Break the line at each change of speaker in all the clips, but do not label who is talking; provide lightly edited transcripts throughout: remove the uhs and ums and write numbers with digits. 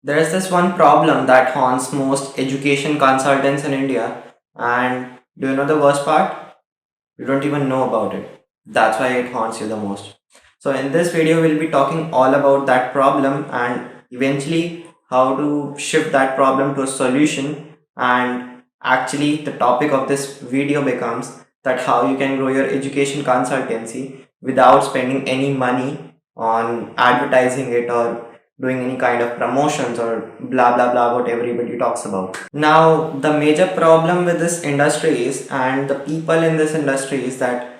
There's this one problem that haunts most education consultants in India, and do you know the worst part? You don't even know about it. That's why it haunts you the most. So, in this video, we'll be talking all about that problem and eventually how to shift that problem to a solution. And actually, the topic of this video becomes that how you can grow your education consultancy without spending any money on advertising it or doing any kind of promotions or blah blah blah what everybody talks about. Now the major problem with this industry is, and the people in this industry is that,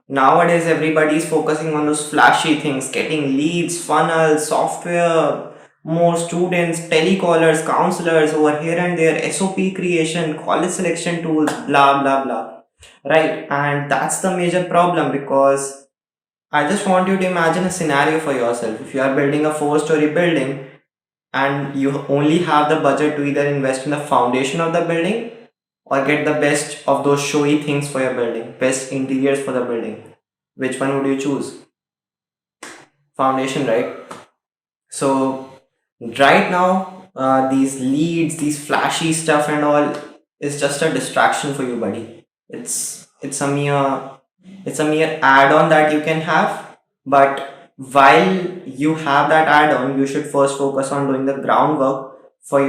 nowadays everybody is focusing on those flashy things, getting leads, funnels, software, more students, telecallers, counselors over here and there, SOP creation, college selection tools, blah blah blah, right? And that's the major problem, because I just want you to imagine a scenario for yourself. If you are building a four-story building and you only have the budget to either invest in the foundation of the building or get the best of those showy things for your building, best interiors for the building, which one would you choose? Foundation, right? So right now, these leads, these flashy stuff and all is just a distraction for you, buddy. It's a mere add-on that you can have, but while you have that add-on, you should first focus on doing the groundwork for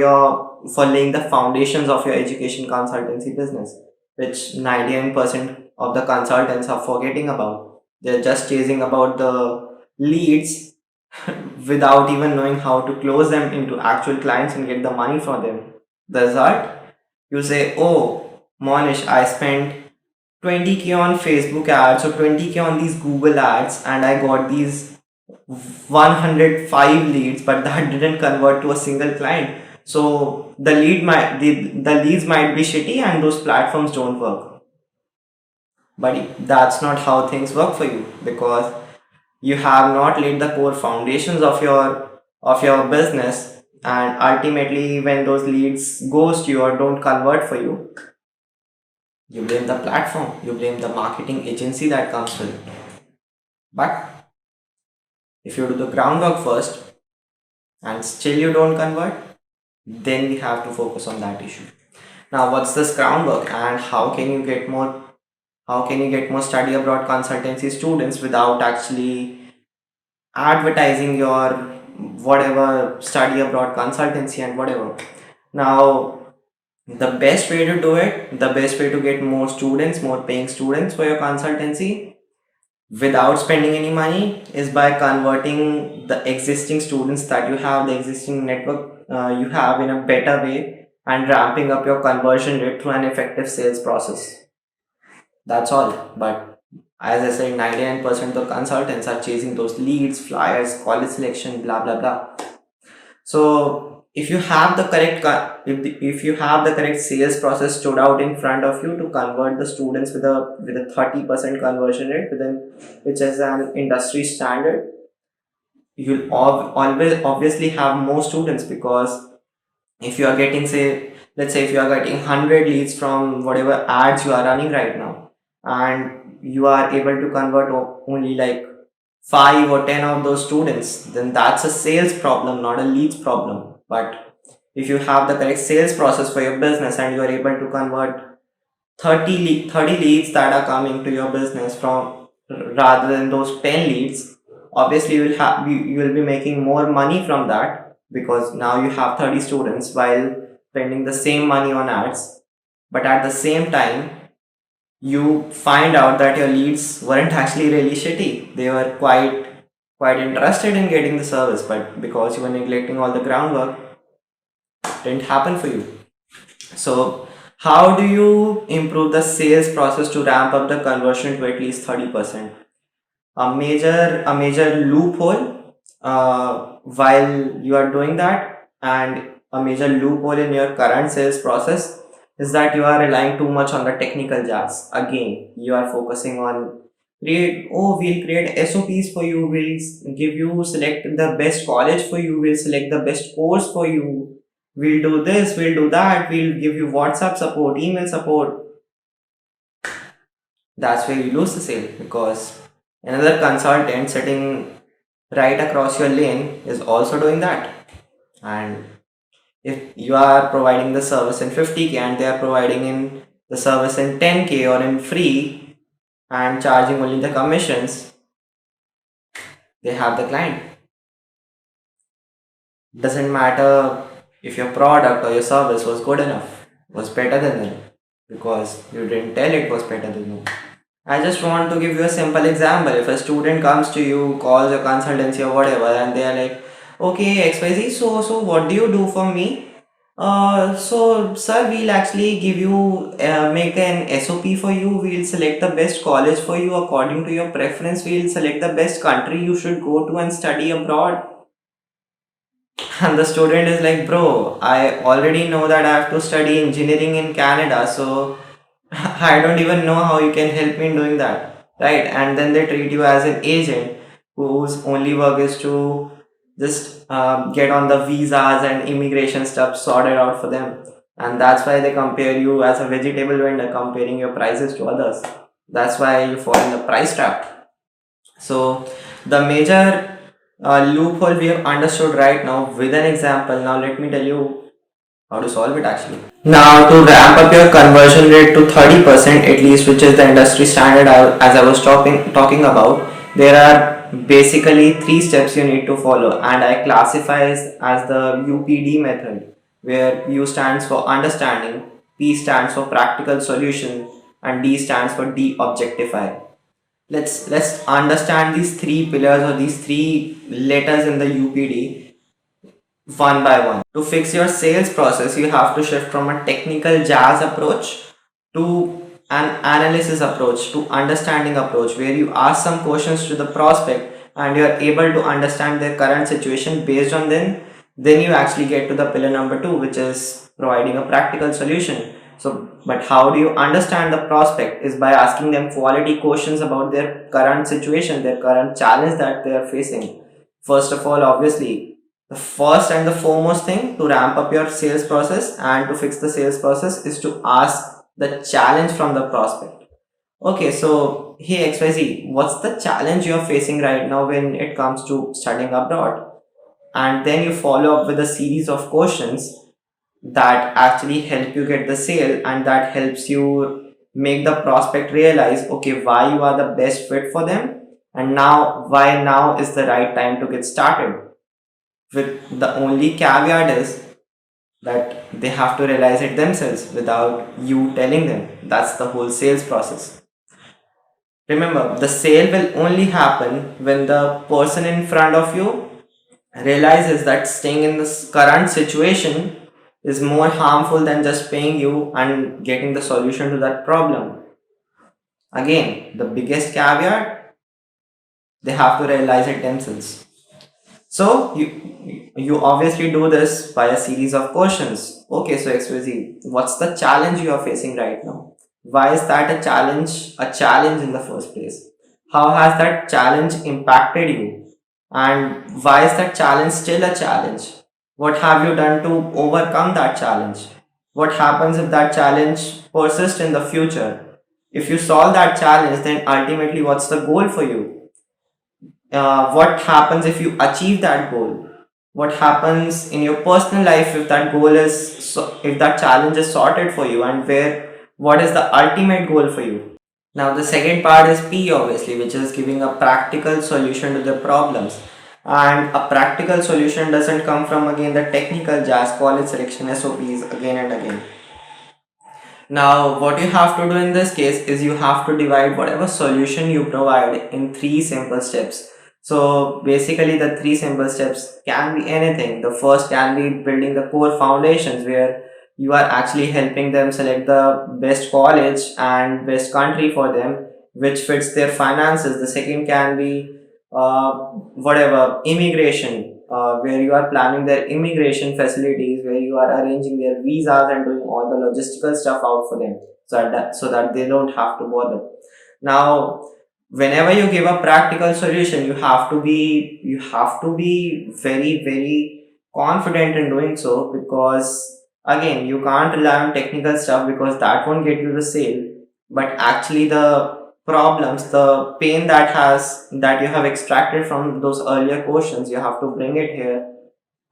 laying the foundations of your education consultancy business, which 99% of the consultants are forgetting about. They're just chasing about the leads without even knowing how to close them into actual clients and get the money for them. The result, you say, oh, Monish, I spent 20k on Facebook ads or 20k on these Google ads and I got these 105 leads, but that didn't convert to a single client. So the leads might be shitty and those platforms don't work. But that's not how things work for you, because you have not laid the core foundations of your business, and ultimately when those leads ghost you or don't convert for you, you blame the platform, you blame the marketing agency that comes with it. But if you do the groundwork first and still you don't convert, then we have to focus on that issue. Now what's this groundwork, and how can you get more study abroad consultancy students without actually advertising your whatever study abroad consultancy and whatever. Now the best way to do it, the best way to get more students, more paying students for your consultancy without spending any money, is by converting the existing students that you have, the existing network you have, in a better way, and ramping up your conversion rate through an effective sales process. That's all. But as I said, 99% of consultants are chasing those leads, flyers, college selection, blah blah blah. So if you have the correct if you have the correct sales process stood out in front of you to convert the students with a 30% conversion rate within, which is an industry standard, you'll always obviously have more students. Because if you are getting, say, let's say if you are getting 100 leads from whatever ads you are running right now, and you are able to convert only like 5 or 10 of those students, then that's a sales problem, not a leads problem. But if you have the correct sales process for your business and you are able to convert 30 leads that are coming to your business from, rather than those 10 leads, obviously you will be making more money from that, because now you have 30 students while spending the same money on ads. But at the same time, you find out that your leads weren't actually really shitty. They were quite interested in getting the service, but because you were neglecting all the groundwork, it didn't happen for you. So how do you improve the sales process to ramp up the conversion to at least 30%? A major loophole while you are doing that, and a major loophole in your current sales process, is that you are relying too much on the technical jazz. Again, you are focusing on we'll create SOPs for you, give you select the best college for you, we'll select the best course for you, we'll do this, we'll do that, we'll give you WhatsApp support, email support. That's where you lose the sale, because another consultant sitting right across your lane is also doing that. And if you are providing the service in 50k and they are providing in the service in 10k or in free and charging only the commissions, they have the client. Doesn't matter if your product or your service was good enough, was better than them, because you didn't tell it was better than them. I just want to give you a simple example. If a student comes to you, calls a consultancy or whatever, and they are like, okay, XYZ, so what do you do for me? So sir, we'll actually give you, make an SOP for you. We'll select the best college for you according to your preference. We'll select the best country you should go to and study abroad. And the student is like, bro, I already know that I have to study engineering in Canada, so I don't even know how you can help me in doing that, right? And then they treat you as an agent whose only work is to just get on the visas and immigration stuff sorted out for them. And that's why they compare you as a vegetable vendor, comparing your prices to others. That's why you fall in the price trap. So, the major loophole we have understood right now with an example. Now, let me tell you how to solve it actually. Now, to ramp up your conversion rate to 30% at least, which is the industry standard as I was talking about, there are basically three steps you need to follow, and I classify as the UPD method, where U stands for understanding, P stands for practical solution, and D stands for de-objectify. Let's understand these three pillars or these three letters in the UPD one by one. To fix your sales process, you have to shift from a technical jazz approach to an analysis approach, to understanding approach, where you ask some questions to the prospect and you are able to understand their current situation. Based on then you actually get to the pillar number two, which is providing a practical solution. So, but how do you understand the prospect is by asking them quality questions about their current situation, their current challenge that they are facing. First of all, obviously, the first and the foremost thing to ramp up your sales process and to fix the sales process is to ask the challenge from the prospect. Okay, so hey XYZ, what's the challenge you're facing right now when it comes to studying abroad? And then you follow up with a series of questions that actually help you get the sale, and that helps you make the prospect realize, okay, why you are the best fit for them, and now why now is the right time to get started. With the only caveat is that they have to realize it themselves without you telling them. That's the whole sales process. Remember, the sale will only happen when the person in front of you realizes that staying in this current situation is more harmful than just paying you and getting the solution to that problem. Again, the biggest caveat, they have to realize it themselves. So you obviously do this by a series of questions. Okay, so XYZ, what's the challenge you are facing right now? Why is that a challenge? A challenge in the first place? How has that challenge impacted you? And why is that challenge still a challenge? What have you done to overcome that challenge? What happens if that challenge persists in the future? If you solve that challenge, then ultimately what's the goal for you? What happens if you achieve that goal? What happens in your personal life if that goal is if that challenge is sorted for you, and where what is the ultimate goal for you? Now the second part is P, obviously, which is giving a practical solution to the problems. And a practical solution doesn't come from again the technical jazz, college selection, SOPs again and again. Now, what you have to do in this case is you have to divide whatever solution you provide in three simple steps. So, basically, the three simple steps can be anything. The first can be building the core foundations, where you are actually helping them select the best college and best country for them, which fits their finances. The second can be whatever immigration, where you are planning their immigration facilities, where you are arranging their visas and doing all the logistical stuff out for them, so that they don't have to bother. Now, whenever you give a practical solution, you have to be very confident in doing so, because again, you can't rely on technical stuff because that won't get you the sale, but actually the problems, the pain that you have extracted from those earlier questions, you have to bring it here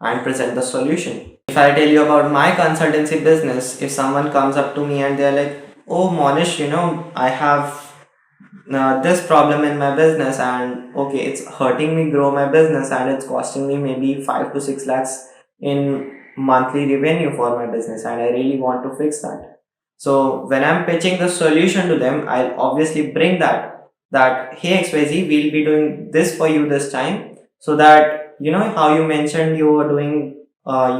and present the solution. If I tell you about my consultancy business, if someone comes up to me and they're like, oh Monish, I have this problem in my business, and okay, it's hurting me grow my business, and it's costing me maybe 5 to 6 lakhs in monthly revenue for my business, and I really want to fix that. So when I'm pitching the solution to them, I'll obviously bring that hey XYZ, we'll be doing this for you this time, so that how you mentioned you were doing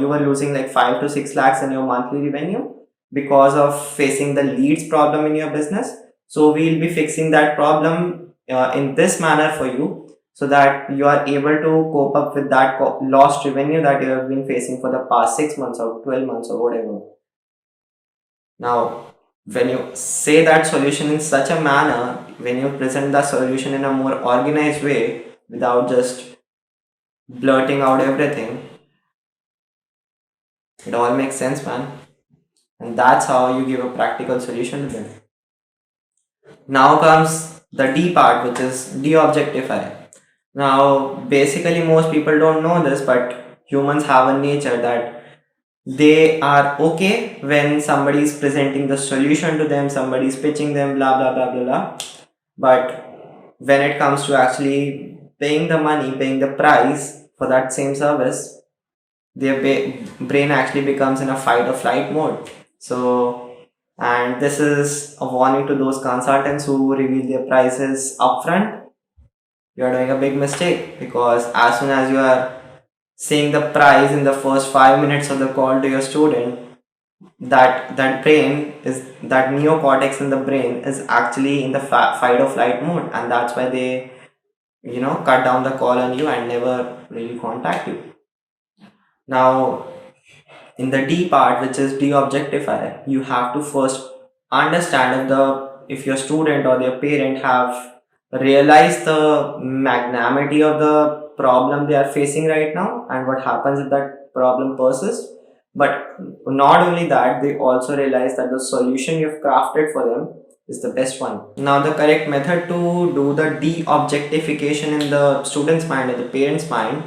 you were losing like 5 to 6 lakhs in your monthly revenue because of facing the leads problem in your business. So we'll be fixing that problem in this manner for you, so that you are able to cope up with that lost revenue that you have been facing for the past 6 months or 12 months or whatever. Now, when you say that solution in such a manner, when you present the solution in a more organized way without just blurting out everything, it all makes sense, man. And that's how you give a practical solution to them. Now comes the D part, which is de-objectify. Now, basically, most people don't know this, but humans have a nature that they are okay when somebody is presenting the solution to them, somebody is pitching them, blah blah blah blah blah. But when it comes to actually paying the money, paying the price for that same service, their brain actually becomes in a fight or flight mode. So, and this is a warning to those consultants who reveal their prices upfront. You are doing a big mistake, because as soon as you are saying the price in the first 5 minutes of the call to your student, that brain is that neocortex in the brain is actually in the fight or flight mode, and that's why they cut down the call on you and never really contact you. Now, in the D part, which is de-objectify, you have to first understand if your student or their parent have realized the magnanimity of the problem they are facing right now and what happens if that problem persists. But not only that, they also realize that the solution you've crafted for them is the best one. Now, the correct method to do the de-objectification in the student's mind or the parent's mind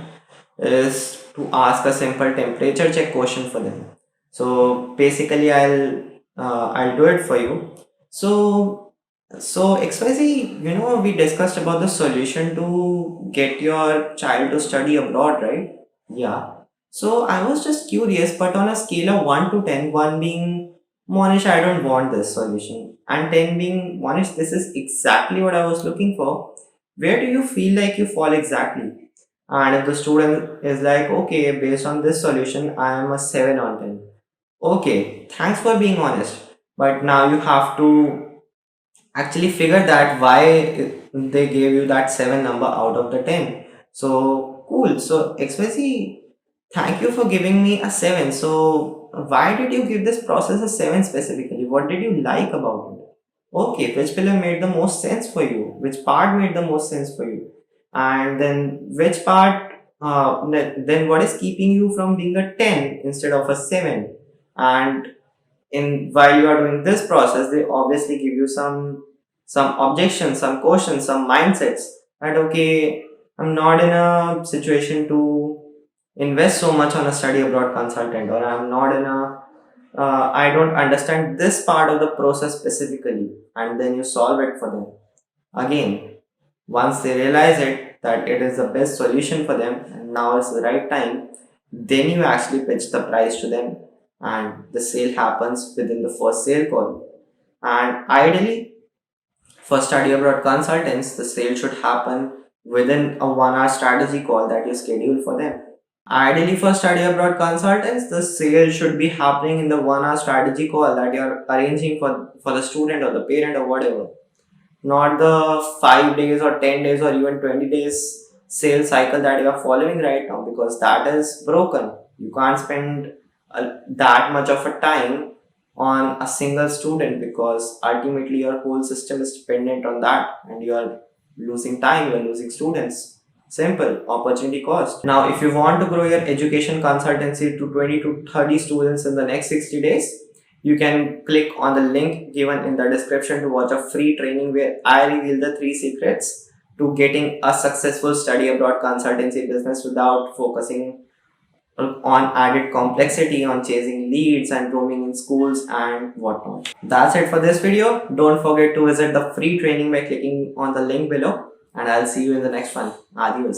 is to ask a simple temperature check question for them. So basically, I'll do it for you. So XYZ, we discussed about the solution to get your child to study abroad, right? Yeah. So I was just curious, but on a scale of 1 to 10, 1 being Monish, I don't want this solution, and 10 being Monish, this is exactly what I was looking for. Where do you feel like you fall exactly? And if the student is like, okay, based on this solution, I am a 7 on 10. Okay, thanks for being honest. But now you have to actually figure that why they gave you that 7 number out of the 10. So cool. So XYZ, thank you for giving me a 7. So why did you give this process a 7 specifically? What did you like about it? Okay, which pillar made the most sense for you? Which part made the most sense for you? And then which part, then what is keeping you from being a 10 instead of a 7? And in while you are doing this process, they obviously give you some objections, some questions, some mindsets that okay, I'm not in a situation to invest so much on a study abroad consultant, or I'm not in a I don't understand this part of the process specifically, and then you solve it for them. Again, once they realize it that it is the best solution for them and now is the right time, then you actually pitch the price to them, and the sale happens within the first sale call. And ideally, for study abroad consultants, the sale should happen within a 1 hour strategy call that you schedule for them. Ideally, for study abroad consultants, the sale should be happening in the 1 hour strategy call that you're arranging for the student or the parent or whatever, not the 5 days or 10 days or even 20 days sales cycle that you are following right now, because that is broken. You can't spend that much of a time on a single student, because ultimately your whole system is dependent on that, and you are losing time, you are losing students. Simple opportunity cost. Now, if you want to grow your education consultancy to 20 to 30 students in the next 60 days, you can click on the link given in the description to watch a free training where I reveal the 3 secrets to getting a successful study abroad consultancy business without focusing on added complexity on chasing leads and roaming in schools and whatnot. That's it for this video. Don't forget to visit the free training by clicking on the link below, and I'll see you in the next one. Adios.